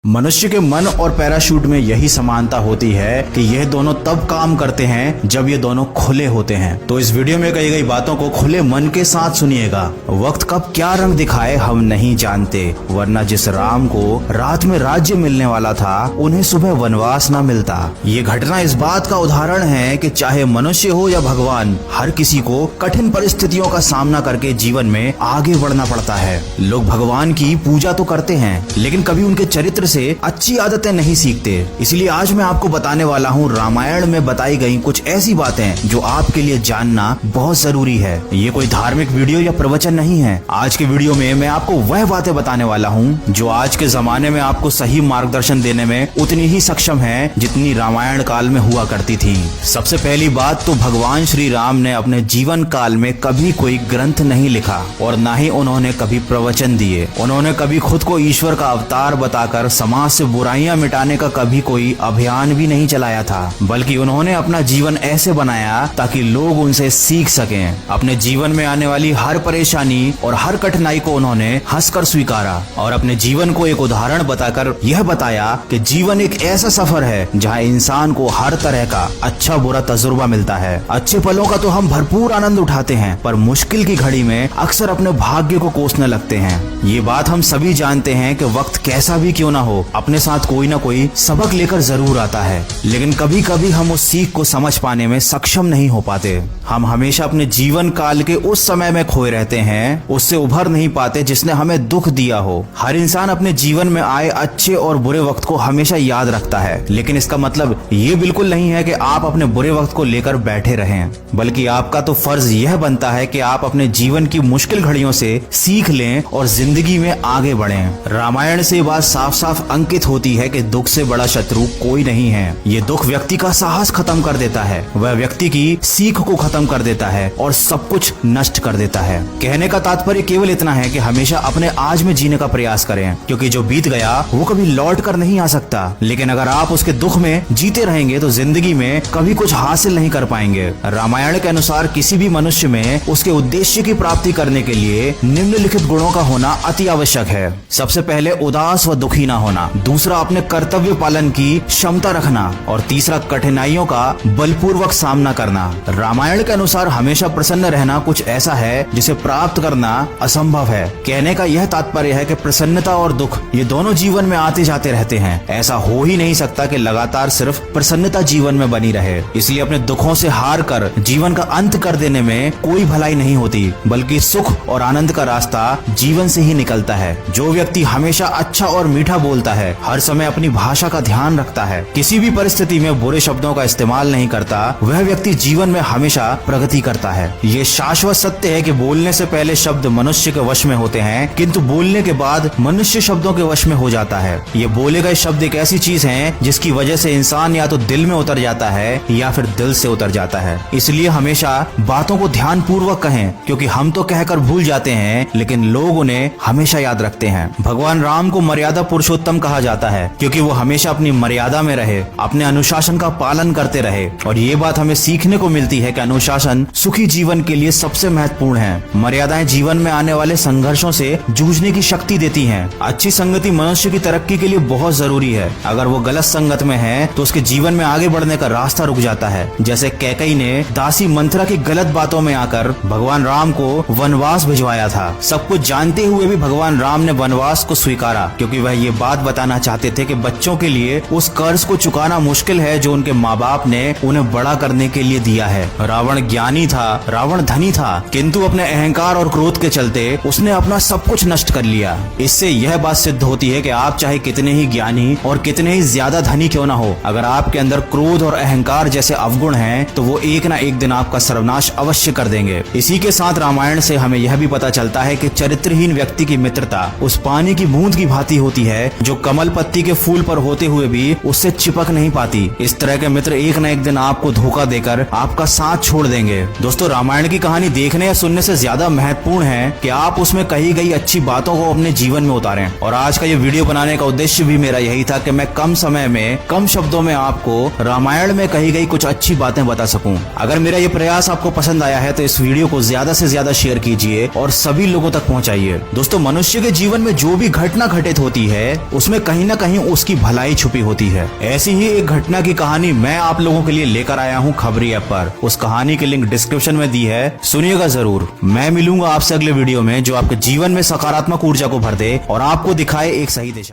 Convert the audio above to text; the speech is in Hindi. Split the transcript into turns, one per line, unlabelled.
मनुष्य के मन और पैराशूट में यही समानता होती है कि यह दोनों तब काम करते हैं जब ये दोनों खुले होते हैं। तो इस वीडियो में कही गई बातों को खुले मन के साथ सुनिएगा। वक्त कब क्या रंग दिखाए हम नहीं जानते, वरना जिस राम को रात में राज्य मिलने वाला था उन्हें सुबह वनवास न मिलता। ये घटना इस बात का उदाहरण है कि चाहे मनुष्य हो या भगवान, हर किसी को कठिन परिस्थितियों का सामना करके जीवन में आगे बढ़ना पड़ता है। लोग भगवान की पूजा तो करते हैं, लेकिन कभी उनके चरित्र से अच्छी आदतें नहीं सीखते। इसलिए आज मैं आपको बताने वाला हूँ रामायण में बताई गई कुछ ऐसी बातें जो आपके लिए जानना बहुत जरूरी है। ये कोई धार्मिक वीडियो या प्रवचन नहीं है। आज के वीडियो में मैं आपको वह बातें बताने वाला हूँ जो आज के जमाने में आपको सही मार्गदर्शन देने में उतनी ही सक्षम है जितनी रामायण काल में हुआ करती थी। सबसे पहली बात तो भगवान श्री राम ने अपने जीवन काल में कभी कोई ग्रंथ नहीं लिखा और न ही उन्होंने कभी प्रवचन दिए। उन्होंने कभी खुद को ईश्वर का अवतार बताकर समाज से बुराइयां मिटाने का कभी कोई अभियान भी नहीं चलाया था, बल्कि उन्होंने अपना जीवन ऐसे बनाया ताकि लोग उनसे सीख सकें। अपने जीवन में आने वाली हर परेशानी और हर कठिनाई को उन्होंने हंसकर स्वीकारा और अपने जीवन को एक उदाहरण बताकर यह बताया कि जीवन एक ऐसा सफर है जहां इंसान को हर तरह का अच्छा बुरा तजुर्बा मिलता है। अच्छे पलों का तो हम भरपूर आनंद उठाते हैं, पर मुश्किल की घड़ी में अक्सर अपने भाग्य को कोसने लगते हैं। ये बात हम सभी जानते हैं कि वक्त कैसा भी क्यों ना हो, अपने साथ कोई ना कोई सबक लेकर जरूर आता है, लेकिन कभी कभी हम उस सीख को समझ पाने में सक्षम नहीं हो पाते। हम हमेशा अपने जीवन काल के उस समय में खोए रहते हैं, उससे उभर नहीं पाते जिसने हमें दुख दिया हो। हर इंसान अपने जीवन में आए अच्छे और बुरे वक्त को हमेशा याद रखता है, लेकिन इसका मतलब ये बिल्कुल नहीं है कि आप अपने बुरे वक्त को लेकर बैठे रहें, बल्कि आपका तो फर्ज यह बनता है कि आप अपने जीवन की मुश्किल घड़ियों से सीख लें और जिंदगी में आगे बढ़ें। रामायण से बात साफ साफ अंकित होती है कि दुख से बड़ा शत्रु कोई नहीं है। ये दुख व्यक्ति का साहस खत्म कर देता है, वह व्यक्ति की सीख को खत्म कर देता है और सब कुछ नष्ट कर देता है। कहने का तात्पर्य केवल इतना है कि हमेशा अपने आज में जीने का प्रयास करें, क्योंकि जो बीत गया वो कभी लौट कर नहीं आ सकता। लेकिन अगर आप उसके दुख में जीते रहेंगे तो जिंदगी में कभी कुछ हासिल नहीं कर पाएंगे। रामायण के अनुसार किसी भी मनुष्य में उसके उद्देश्य की प्राप्ति करने के लिए निम्नलिखित गुणों का होना अति आवश्यक है। सबसे पहले उदास व दुखी न होना, दूसरा अपने कर्तव्य पालन की क्षमता रखना और तीसरा कठिनाइयों का बलपूर्वक सामना करना। रामायण के अनुसार हमेशा प्रसन्न रहना कुछ ऐसा है जिसे प्राप्त करना असंभव है। कहने का यह तात्पर्य है कि प्रसन्नता और दुख ये दोनों जीवन में आते जाते रहते हैं। ऐसा हो ही नहीं सकता कि लगातार सिर्फ प्रसन्नता जीवन में बनी रहे। इसलिए अपने दुखों से हार कर जीवन का अंत कर देने में कोई भलाई नहीं होती, बल्कि सुख और आनंद का रास्ता जीवन से ही निकलता है। जो व्यक्ति हमेशा अच्छा और मीठा बोलता है, हर समय अपनी भाषा का ध्यान रखता है, किसी भी परिस्थिति में बुरे शब्दों का इस्तेमाल नहीं करता, वह व्यक्ति जीवन में हमेशा प्रगति करता है। ये शाश्वत सत्य है कि बोलने से पहले शब्द मनुष्य के वश में होते हैं, किंतु बोलने के बाद मनुष्य शब्दों के वश में हो जाता है। ये बोले गए शब्द एक ऐसी चीज है जिसकी वजह से इंसान या तो दिल में उतर जाता है या फिर दिल से उतर जाता है। इसलिए हमेशा बातों को ध्यान पूर्वक कहें, क्योंकि हम तो कहकर भूल जाते हैं लेकिन लोग उन्हें हमेशा याद रखते हैं। भगवान राम को मर्यादा पुरुषोत्तम कहा जाता है, क्योंकि वो हमेशा अपनी मर्यादा में रहे, अपने अनुशासन का पालन करते रहे। और ये बात हमें सीखने को मिलती है कि अनुशासन सुखी जीवन के लिए सबसे महत्वपूर्ण है। मर्यादाएं जीवन में आने वाले संघर्षों से जूझने की शक्ति देती हैं। अच्छी संगति मनुष्य की तरक्की के लिए बहुत जरूरी है। अगर वो गलत संगत में है तो उसके जीवन में आगे बढ़ने का रास्ता रुक जाता है। जैसे कैकेयी ने दासी मंथरा की गलत बातों में आकर भगवान राम को वनवास भिजवाया था। सब कुछ जानते हुए भी भगवान राम ने वनवास को स्वीकारा, क्योंकि वह ये बात बताना चाहते थे कि बच्चों के लिए उस कर्ज को चुकाना मुश्किल है जो उनके माँ बाप ने उन्हें बड़ा करने के लिए दिया है। रावण ज्ञानी था, रावण धनी था, किंतु अपने अहंकार और क्रोध के चलते उसने अपना सब कुछ नष्ट कर लिया। इससे यह बात सिद्ध होती है कि आप चाहे कितने ही ज्ञानी और कितने ही ज्यादा धनी क्यों ना हो, अगर आपके अंदर क्रोध और अहंकार जैसे अवगुण हैं, तो वो एक ना एक दिन आपका सर्वनाश अवश्य कर देंगे। इसी के साथ रामायण से हमें यह भी पता चलता है कि चरित्रहीन व्यक्ति की मित्रता उस पानी की बूंद की भांति होती है जो कमल पत्ती के फूल पर होते हुए भी उससे चिपक नहीं पाती। इस तरह के मित्र एक न एक दिन आपको धोखा देकर आपका साथ छोड़ देंगे। दोस्तों, रामायण की कहानी देखने या सुनने से ज्यादा महत्वपूर्ण है कि आप उसमें कही गई अच्छी बातों को अपने जीवन में उतारें। और आज का ये वीडियो बनाने का उद्देश्य भी मेरा यही था कि मैं कम समय में कम शब्दों में आपको रामायण में कही गई कुछ अच्छी बातें बता सकूं। अगर मेरा ये प्रयास आपको पसंद आया है तो इस वीडियो को ज्यादा से ज्यादा शेयर कीजिए और सभी लोगों तक पहुंचाइए। दोस्तों, मनुष्य के जीवन में जो भी घटना घटित होती है उसमें कहीं ना कहीं उसकी भलाई छुपी होती है। ऐसी ही एक घटना की कहानी मैं आप लोगों के लिए लेकर आया हूँ खबरी ऐप पर। उस कहानी की लिंक डिस्क्रिप्शन में दी है, सुनिएगा जरूर। मैं मिलूंगा आपसे अगले वीडियो में जो आपके जीवन में सकारात्मक ऊर्जा को भर दे और आपको दिखाए एक सही दिशा।